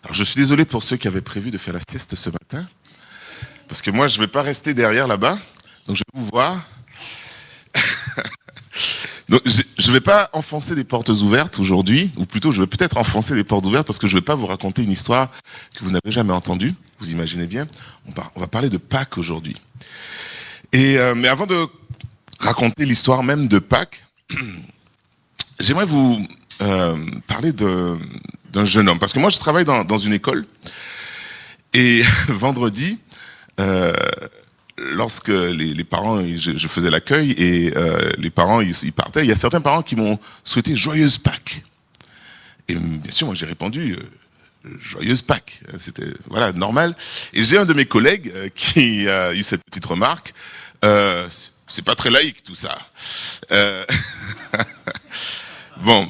Alors je suis désolé pour ceux qui avaient prévu de faire la sieste ce matin, parce que moi je ne vais pas rester derrière là-bas, donc je vais vous voir. Donc, je ne vais pas enfoncer des portes ouvertes aujourd'hui, ou plutôt je vais peut-être enfoncer des portes ouvertes parce que je ne vais pas vous raconter une histoire que vous n'avez jamais entendue. Vous imaginez bien, on va parler de Pâques aujourd'hui. Mais avant de raconter l'histoire même de Pâques, j'aimerais vous parler d'un jeune homme. Parce que moi je travaille dans une école et vendredi, lorsque les parents, je faisais l'accueil et les parents ils partaient, il y a certains parents qui m'ont souhaité joyeuse Pâques. Et bien sûr, moi j'ai répondu joyeuse Pâques. C'était voilà normal. Et j'ai un de mes collègues qui a eu cette petite remarque. C'est pas très laïque tout ça. Bon,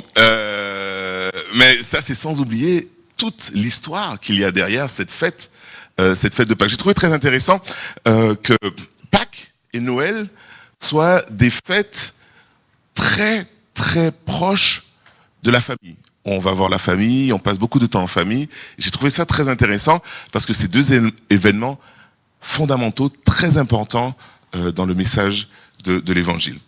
mais ça c'est sans oublier toute l'histoire qu'il y a derrière cette fête de Pâques. J'ai trouvé très intéressant que Pâques et Noël soient des fêtes très très proches de la famille. On va voir la famille, on passe beaucoup de temps en famille. J'ai trouvé ça très intéressant parce que c'est deux événements fondamentaux, très importants dans le message de l'évangile.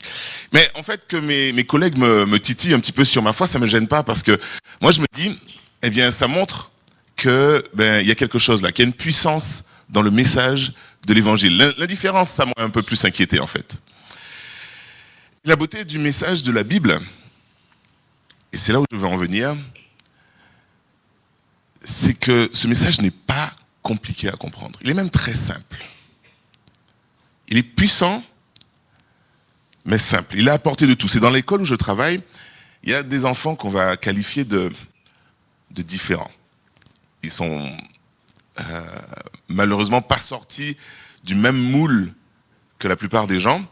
Mais en fait, que mes collègues me titillent un petit peu sur ma foi, ça me gêne pas parce que moi je me dis, eh bien ça montre que il y a quelque chose là, qu'il y a une puissance dans le message de l'évangile. L'indifférence, ça m'a un peu plus inquiété en fait. La beauté du message de la Bible, et c'est là où je veux en venir, c'est que ce message n'est pas compliqué à comprendre. Il est même très simple. Il est puissant, mais simple. Il est à portée de tous. Et dans l'école où je travaille, il y a des enfants qu'on va qualifier de différents. Ils sont malheureusement pas sortis du même moule que la plupart des gens.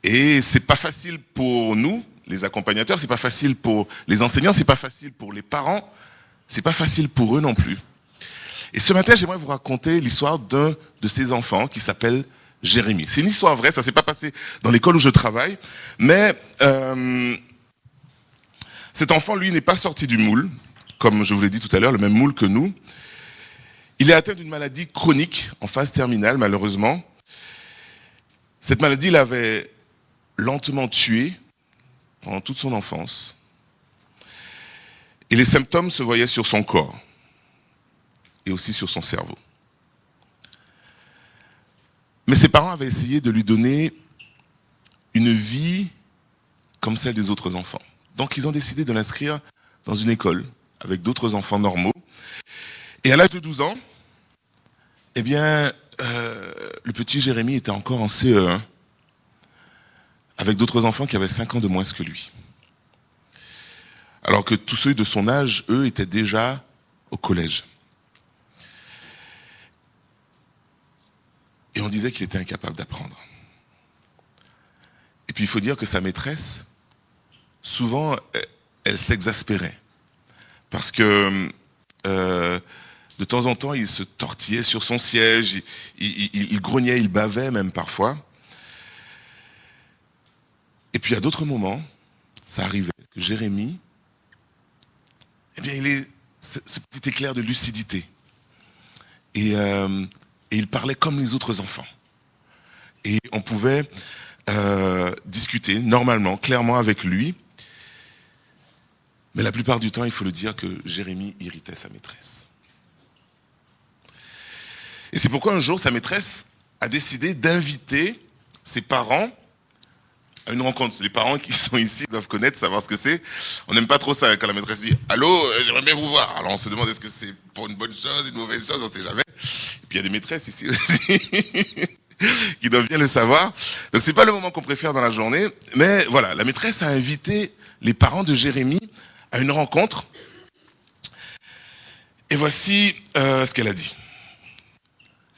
Et c'est pas facile pour nous, les accompagnateurs, c'est pas facile pour les enseignants, c'est pas facile pour les parents, c'est pas facile pour eux non plus. Et ce matin, j'aimerais vous raconter l'histoire d'un de ces enfants qui s'appelle Jérémie. C'est une histoire vraie, ça s'est pas passé dans l'école où je travaille, mais cet enfant, lui, n'est pas sorti du moule, comme je vous l'ai dit tout à l'heure, le même moule que nous. Il est atteint d'une maladie chronique, en phase terminale, malheureusement. Cette maladie l'avait lentement tué pendant toute son enfance. Et les symptômes se voyaient sur son corps et aussi sur son cerveau. Mais ses parents avaient essayé de lui donner une vie comme celle des autres enfants. Donc ils ont décidé de l'inscrire dans une école avec d'autres enfants normaux. Et à l'âge de 12 ans, eh bien, le petit Jérémie était encore en CE1 avec d'autres enfants qui avaient 5 ans de moins que lui. Alors que tous ceux de son âge, eux, étaient déjà au collège. Et on disait qu'il était incapable d'apprendre. Et puis il faut dire que sa maîtresse, souvent, elle s'exaspérait. Parce que de temps en temps, il se tortillait sur son siège, il grognait, il bavait même parfois. Et puis à d'autres moments, ça arrivait que Jérémie, eh bien, il est ce petit éclair de lucidité. Et il parlait comme les autres enfants. Et on pouvait discuter normalement, clairement avec lui. Mais la plupart du temps, il faut le dire que Jérémie irritait sa maîtresse. Et c'est pourquoi un jour, sa maîtresse a décidé d'inviter ses parents à une rencontre. Les parents qui sont ici doivent connaître, savoir ce que c'est. On n'aime pas trop ça quand la maîtresse dit « Allô, j'aimerais bien vous voir ». Alors on se demande est-ce que c'est pour une bonne chose, une mauvaise chose, on ne sait jamais. Et puis il y a des maîtresses ici aussi qui doivent bien le savoir. Donc c'est pas le moment qu'on préfère dans la journée. Mais voilà, la maîtresse a invité les parents de Jérémie à une rencontre. Et voici ce qu'elle a dit.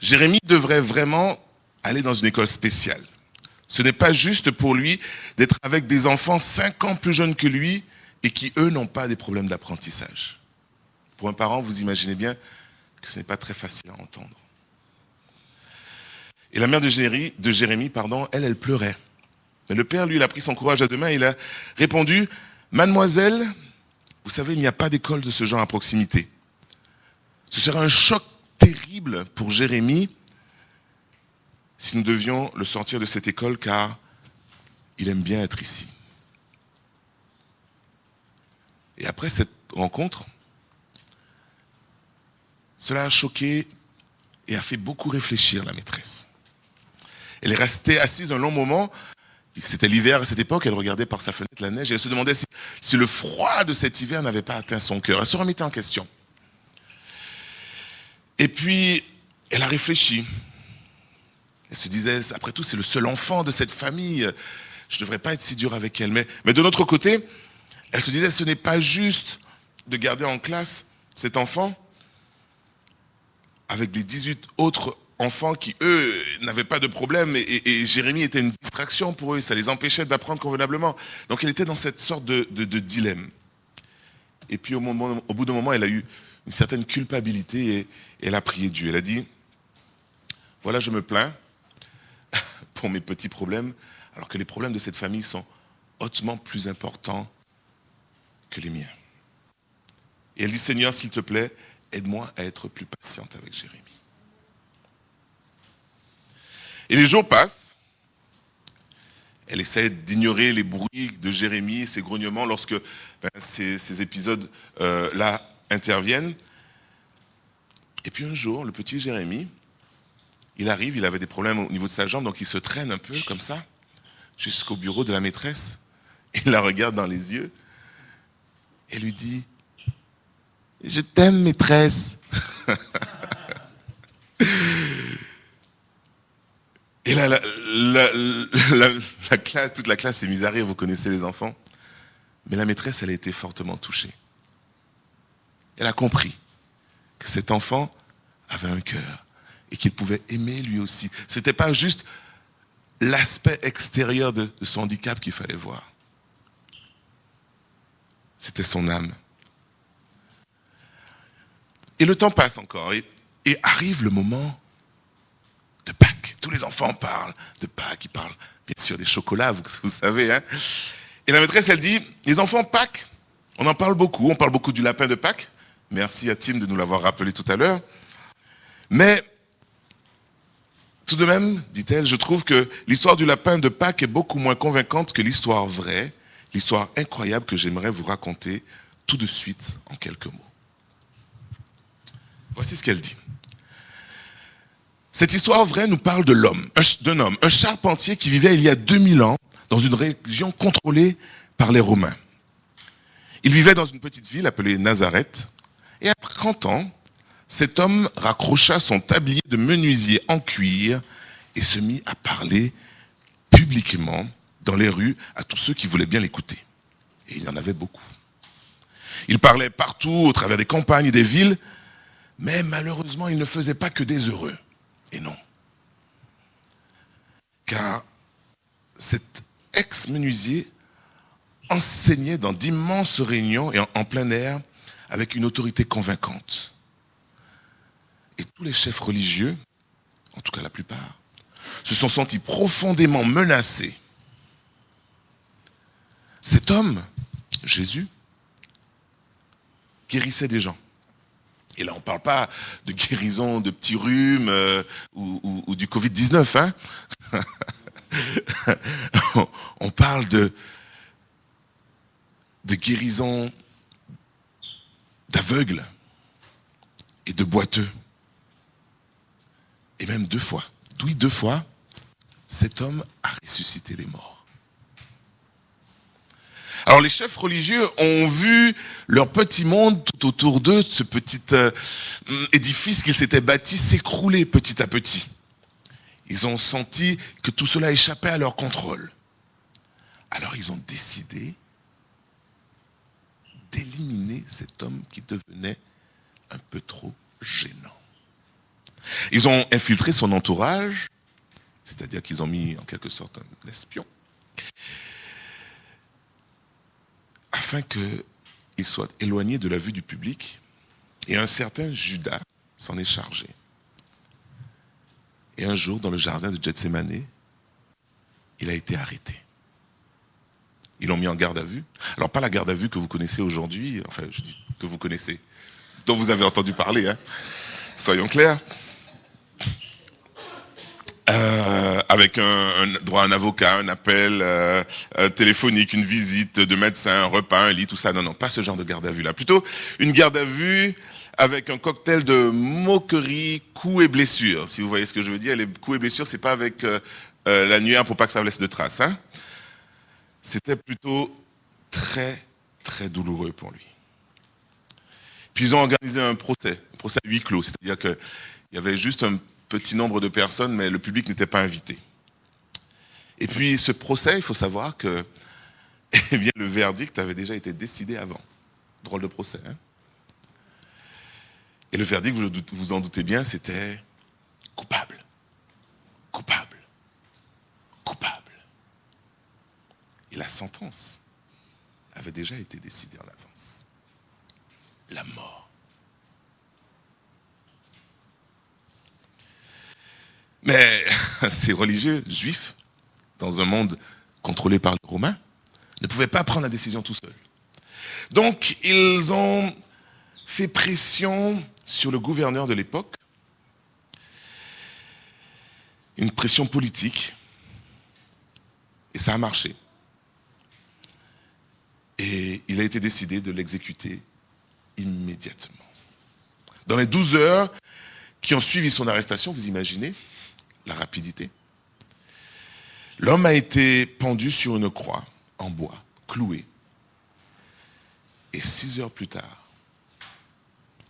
Jérémie devrait vraiment aller dans une école spéciale. Ce n'est pas juste pour lui d'être avec des enfants 5 ans plus jeunes que lui et qui, eux, n'ont pas des problèmes d'apprentissage. Pour un parent, vous imaginez bien que ce n'est pas très facile à entendre. Et la mère de Jérémie, elle pleurait. Mais le père, lui, il a pris son courage à deux mains et il a répondu « Mademoiselle, vous savez, il n'y a pas d'école de ce genre à proximité. serait un choc terrible pour Jérémie si nous devions le sortir de cette école, car il aime bien être ici. Et après cette rencontre, cela a choqué et a fait beaucoup réfléchir la maîtresse. Elle est restée assise un long moment. C'était l'hiver à cette époque, elle regardait par sa fenêtre la neige et elle se demandait si le froid de cet hiver n'avait pas atteint son cœur. Elle se remettait en question. Et puis, elle a réfléchi. Elle se disait, après tout, c'est le seul enfant de cette famille. Je ne devrais pas être si dur avec elle. Mais de notre côté, elle se disait, ce n'est pas juste de garder en classe cet enfant avec les 18 autres enfants qui, eux, n'avaient pas de problème. Et Jérémie était une distraction pour eux. Ça les empêchait d'apprendre convenablement. Donc, elle était dans cette sorte de dilemme. Et puis, au bout d'un moment, elle a eu une certaine culpabilité et elle a prié Dieu. Elle a dit, voilà, je me plains pour mes petits problèmes, alors que les problèmes de cette famille sont hautement plus importants que les miens. Et elle dit, Seigneur, s'il te plaît, aide-moi à être plus patiente avec Jérémie. Et les jours passent. Elle essaie d'ignorer les bruits de Jérémie et ses grognements lorsque ces épisodes-là interviennent. Et puis un jour, le petit Jérémie, il arrive, il avait des problèmes au niveau de sa jambe, donc il se traîne un peu comme ça, jusqu'au bureau de la maîtresse. Il la regarde dans les yeux et lui dit, « Je t'aime, maîtresse. » Et là, la classe, toute la classe s'est mise à rire, vous connaissez les enfants. Mais la maîtresse, elle a été fortement touchée. Elle a compris que cet enfant avait un cœur et qu'il pouvait aimer lui aussi. Ce n'était pas juste l'aspect extérieur de son handicap qu'il fallait voir. C'était son âme. Et le temps passe encore et arrive le moment de Pâques. Tous les enfants parlent de Pâques, ils parlent bien sûr des chocolats, vous savez. Hein. Et la maîtresse, elle dit, les enfants, Pâques, on en parle beaucoup du lapin de Pâques. Merci à Tim de nous l'avoir rappelé tout à l'heure. Mais tout de même, dit-elle, je trouve que l'histoire du lapin de Pâques est beaucoup moins convaincante que l'histoire vraie, l'histoire incroyable que j'aimerais vous raconter tout de suite en quelques mots. Voici ce qu'elle dit. Cette histoire vraie nous parle d'un homme, un charpentier qui vivait il y a 2000 ans dans une région contrôlée par les Romains. Il vivait dans une petite ville appelée Nazareth, et à 30 ans, cet homme raccrocha son tablier de menuisier en cuir et se mit à parler publiquement dans les rues à tous ceux qui voulaient bien l'écouter. Et il y en avait beaucoup. Il parlait partout, au travers des campagnes et des villes, mais malheureusement, il ne faisait pas que des heureux. Et non. Car cet ex-menuisier enseignait dans d'immenses réunions et en plein air avec une autorité convaincante. Et tous les chefs religieux, en tout cas la plupart, se sont sentis profondément menacés. Cet homme, Jésus, guérissait des gens. Et là, on ne parle pas de guérison de petits rhumes ou du Covid-19. Hein. On parle de guérison d'aveugles et de boiteux. Et même 2 fois. Oui, 2 fois, cet homme a ressuscité les morts. Alors les chefs religieux ont vu leur petit monde tout autour d'eux, ce petit édifice qu'ils s'étaient bâti s'écrouler petit à petit. Ils ont senti que tout cela échappait à leur contrôle. Alors ils ont décidé d'éliminer cet homme qui devenait un peu trop gênant. Ils ont infiltré son entourage, c'est-à-dire qu'ils ont mis en quelque sorte un espion, afin qu'il soit éloigné de la vue du public. Et un certain Judas s'en est chargé. Et un jour, dans le jardin de Gethsémani, il a été arrêté. Ils l'ont mis en garde à vue. Alors, pas la garde à vue que vous connaissez aujourd'hui, enfin, je dis que vous connaissez. dont vous avez entendu parler, hein. Soyons clairs. Avec un droit à un avocat, un appel téléphonique, une visite de médecin, un repas, un lit, tout ça. Non, non, pas ce genre de garde à vue là. Plutôt une garde à vue avec un cocktail de moqueries, coups et blessures. Si vous voyez ce que je veux dire, les coups et blessures, c'est pas avec l'annuaire pour pas que ça laisse de traces. Hein. C'était plutôt très, très douloureux pour lui. Puis ils ont organisé un procès à huis clos, c'est-à-dire qu'il y avait juste un petit nombre de personnes, mais le public n'était pas invité. Et puis ce procès, il faut savoir que eh bien, le verdict avait déjà été décidé avant. Drôle de procès, hein. Et le verdict, vous vous en doutez bien, c'était coupable, coupable, coupable. Et la sentence avait déjà été décidée en avance. La mort. Mais ces religieux juifs, dans un monde contrôlé par les Romains, ne pouvaient pas prendre la décision tout seuls. Donc, ils ont fait pression sur le gouverneur de l'époque, une pression politique, et ça a marché. Et il a été décidé de l'exécuter immédiatement. Dans les 12 heures qui ont suivi son arrestation, vous imaginez la rapidité. L'homme a été pendu sur une croix en bois, cloué. Et 6 heures plus tard,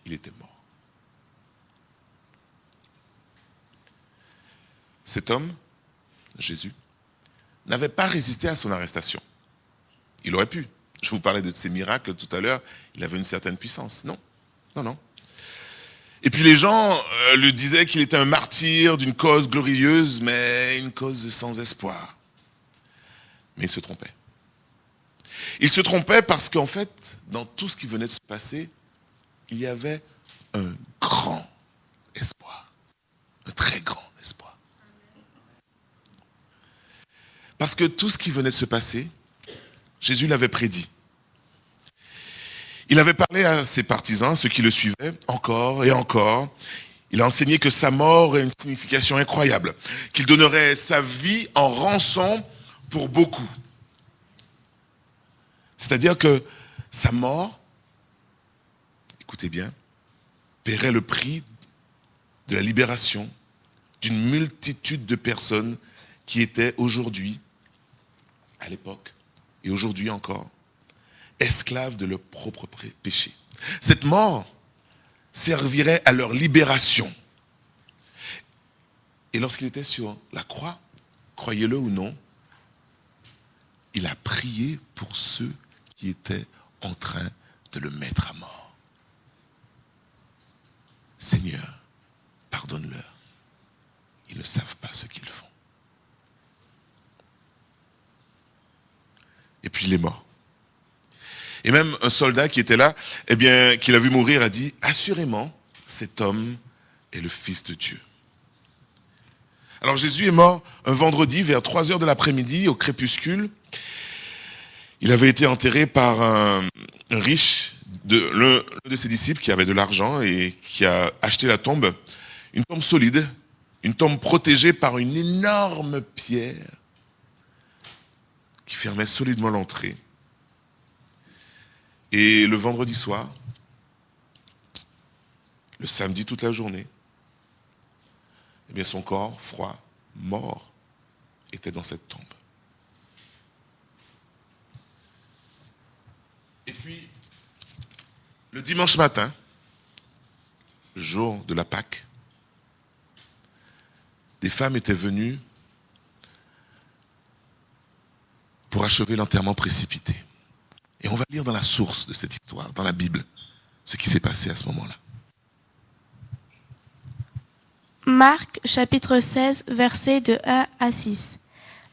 il était mort. Cet homme, Jésus, n'avait pas résisté à son arrestation. Il aurait pu. Je vous parlais de ses miracles tout à l'heure. Il avait une certaine puissance. Non, non, non. Et puis les gens lui disaient qu'il était un martyr d'une cause glorieuse, mais une cause sans espoir. Mais il se trompait. Il se trompait parce qu'en fait, dans tout ce qui venait de se passer, il y avait un grand espoir. Un très grand espoir. Parce que tout ce qui venait de se passer, Jésus l'avait prédit. Il avait parlé à ses partisans, ceux qui le suivaient, encore et encore. Il a enseigné que sa mort aurait une signification incroyable, qu'il donnerait sa vie en rançon pour beaucoup. C'est-à-dire que sa mort, écoutez bien, paierait le prix de la libération d'une multitude de personnes qui étaient aujourd'hui, à l'époque, et aujourd'hui encore, esclaves de leur propre péché. Cette mort servirait à leur libération. Et lorsqu'il était sur la croix, croyez-le ou non, il a prié pour ceux qui étaient en train de le mettre à mort. Seigneur, pardonne-leur. Ils ne savent pas ce qu'ils font. Et puis il est mort. Et même un soldat qui était là, eh bien, qui l'a vu mourir, a dit, assurément, cet homme est le Fils de Dieu. Alors Jésus est mort un vendredi vers 3 heures de l'après-midi, au crépuscule. Il avait été enterré par un riche, l'un de ses disciples qui avait de l'argent et qui a acheté la tombe, une tombe solide, une tombe protégée par une énorme pierre qui fermait solidement l'entrée. Et le vendredi soir, le samedi toute la journée, eh bien son corps froid, mort, était dans cette tombe. Et puis, le dimanche matin, le jour de la Pâque, des femmes étaient venues pour achever l'enterrement précipité. Et on va lire dans la source de cette histoire, dans la Bible, ce qui s'est passé à ce moment-là. Marc, chapitre 16, versets de 1 à 6.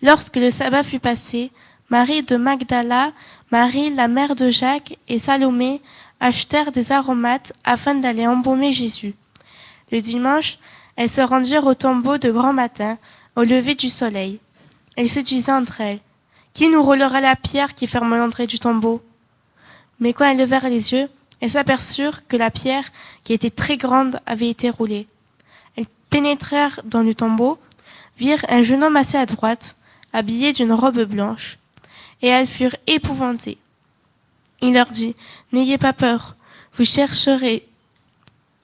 Lorsque le sabbat fut passé, Marie de Magdala, Marie, la mère de Jacques, et Salomé achetèrent des aromates afin d'aller embaumer Jésus. Le dimanche, elles se rendirent au tombeau de grand matin, au lever du soleil. Elles se disaient entre elles, « Qui nous roulera la pierre qui ferme l'entrée du tombeau ?» Mais quand elles levèrent les yeux, Elles s'aperçurent que la pierre, qui était très grande, avait été roulée. Elles pénétrèrent dans le tombeau, virent un jeune homme assis à droite, habillé d'une robe blanche, et elles furent épouvantées. Il leur dit, « N'ayez pas peur, vous chercherez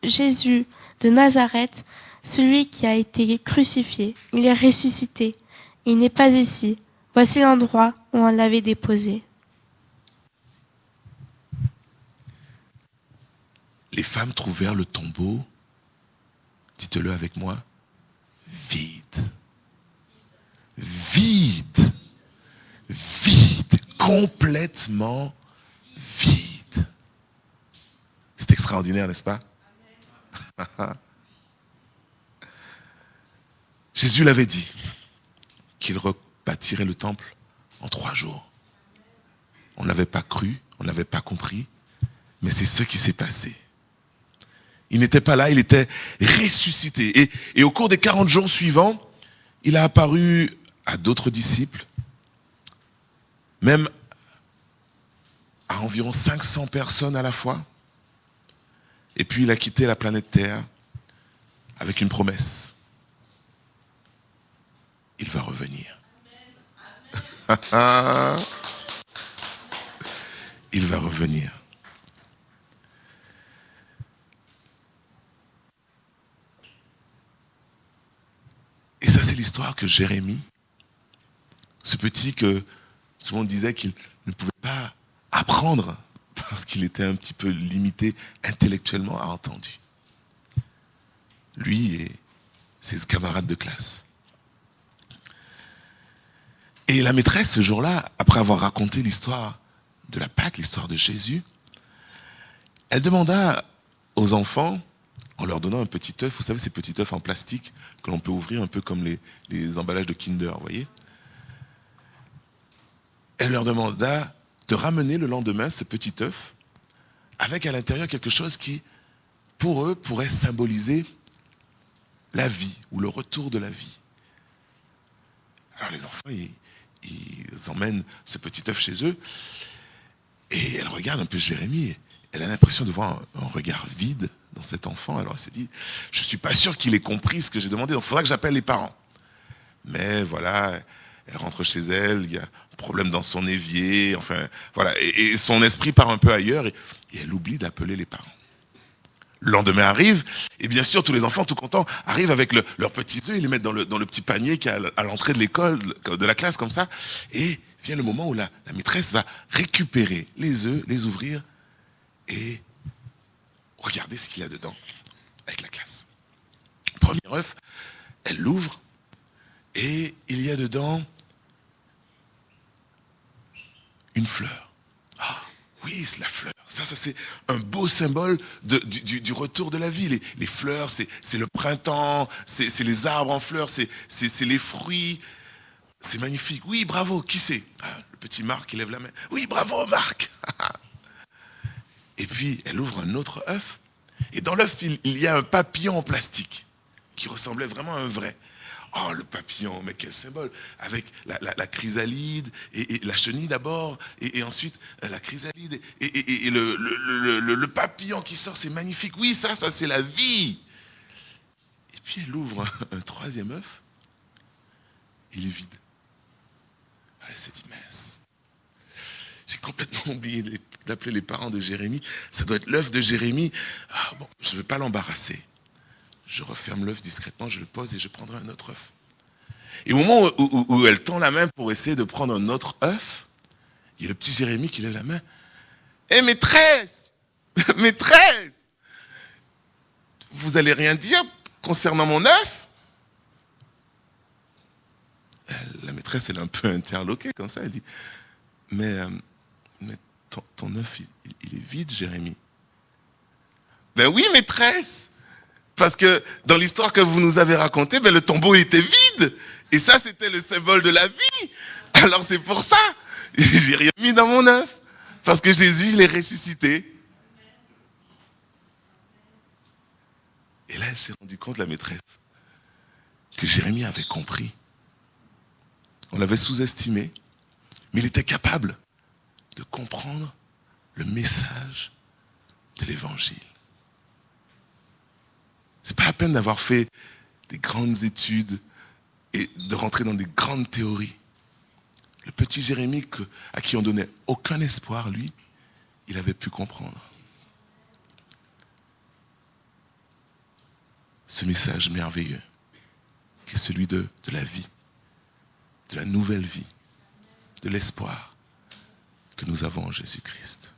Jésus de Nazareth, celui qui a été crucifié. Il est ressuscité. Il n'est pas ici. Voici l'endroit où on l'avait déposé. » Les femmes trouvèrent le tombeau, dites-le avec moi, vide. Vide. Vide. Complètement vide. C'est extraordinaire, n'est-ce pas? Jésus l'avait dit qu'il rebâtirait le temple en 3 jours. On n'avait pas cru, on n'avait pas compris, mais c'est ce qui s'est passé. Il n'était pas là, il était ressuscité. Et au cours des 40 jours suivants, il a apparu à d'autres disciples, même à environ 500 personnes à la fois. Et puis il a quitté la planète Terre avec une promesse. Il va revenir. Il va revenir. Et ça, c'est l'histoire que Jérémie, ce petit que tout le monde disait qu'il ne pouvait pas apprendre parce qu'il était un petit peu limité intellectuellement, a entendu. Lui et ses camarades de classe. Et la maîtresse, ce jour-là, après avoir raconté l'histoire de la Pâque, l'histoire de Jésus, elle demanda aux enfants, en leur donnant un petit œuf, vous savez ces petits œufs en plastique que l'on peut ouvrir un peu comme les emballages de Kinder, vous voyez. Elle leur demanda de ramener le lendemain ce petit œuf avec à l'intérieur quelque chose qui, pour eux, pourrait symboliser la vie ou le retour de la vie. Alors les enfants, ils emmènent ce petit œuf chez eux et elle regarde un peu Jérémie. Elle a l'impression de voir un regard vide dans cet enfant. Alors elle s'est dit, je ne suis pas sûr qu'il ait compris ce que j'ai demandé, donc il faudra que j'appelle les parents. Mais voilà, elle rentre chez elle, il y a un problème dans son évier, enfin voilà, et son esprit part un peu ailleurs et elle oublie d'appeler les parents. Le lendemain arrive, et bien sûr, tous les enfants, tout contents, arrivent avec leurs petits œufs, ils les mettent dans le petit panier qui est à l'entrée de l'école, de la classe, comme ça, et vient le moment où la maîtresse va récupérer les œufs, les ouvrir, et regarder ce qu'il y a dedans, avec la classe. Premier œuf, elle l'ouvre, et il y a dedans une fleur. Ah, oui, c'est la fleur. Ça c'est un beau symbole du retour de la vie. Les fleurs, c'est le printemps, c'est les arbres en fleurs, c'est les fruits. C'est magnifique. Oui, bravo, qui c'est? Le petit Marc, il lève la main. Oui, bravo, Marc. Et puis, elle ouvre un autre œuf. Et dans l'œuf, il y a un papillon en plastique qui ressemblait vraiment à un vrai. Oh, le papillon, mais quel symbole! Avec la chrysalide, et la chenille d'abord, et ensuite la chrysalide, et le papillon qui sort, c'est magnifique. Oui, ça c'est la vie! Et puis elle ouvre un troisième œuf, il est vide. Elle s'est dit, mince, j'ai complètement oublié d'appeler les parents de Jérémie. Ça doit être l'œuf de Jérémie. Ah, bon, je ne vais pas l'embarrasser. Je referme l'œuf discrètement, je le pose et je prendrai un autre œuf. Et au moment où elle tend la main pour essayer de prendre un autre œuf, il y a le petit Jérémie qui lève la main. Hé, maîtresse! Maîtresse! Vous allez rien dire concernant mon œuf? La maîtresse, elle est un peu interloquée comme ça. Elle dit, mais ton œuf, il est vide, Jérémie. Ben oui, maîtresse! Parce que dans l'histoire que vous nous avez racontée, le tombeau il était vide. Et ça, c'était le symbole de la vie. Alors c'est pour ça. J'ai rien mis dans mon œuf. Parce que Jésus, il est ressuscité. Et là, elle s'est rendue compte, la maîtresse, que Jérémie avait compris. On l'avait sous-estimé. Mais il était capable de comprendre le message de l'évangile. C'est pas la peine d'avoir fait des grandes études et de rentrer dans des grandes théories. Le petit Jérémie à qui on donnait aucun espoir, lui, il avait pu comprendre ce message merveilleux qui est celui de la vie, de la nouvelle vie, de l'espoir que nous avons en Jésus-Christ.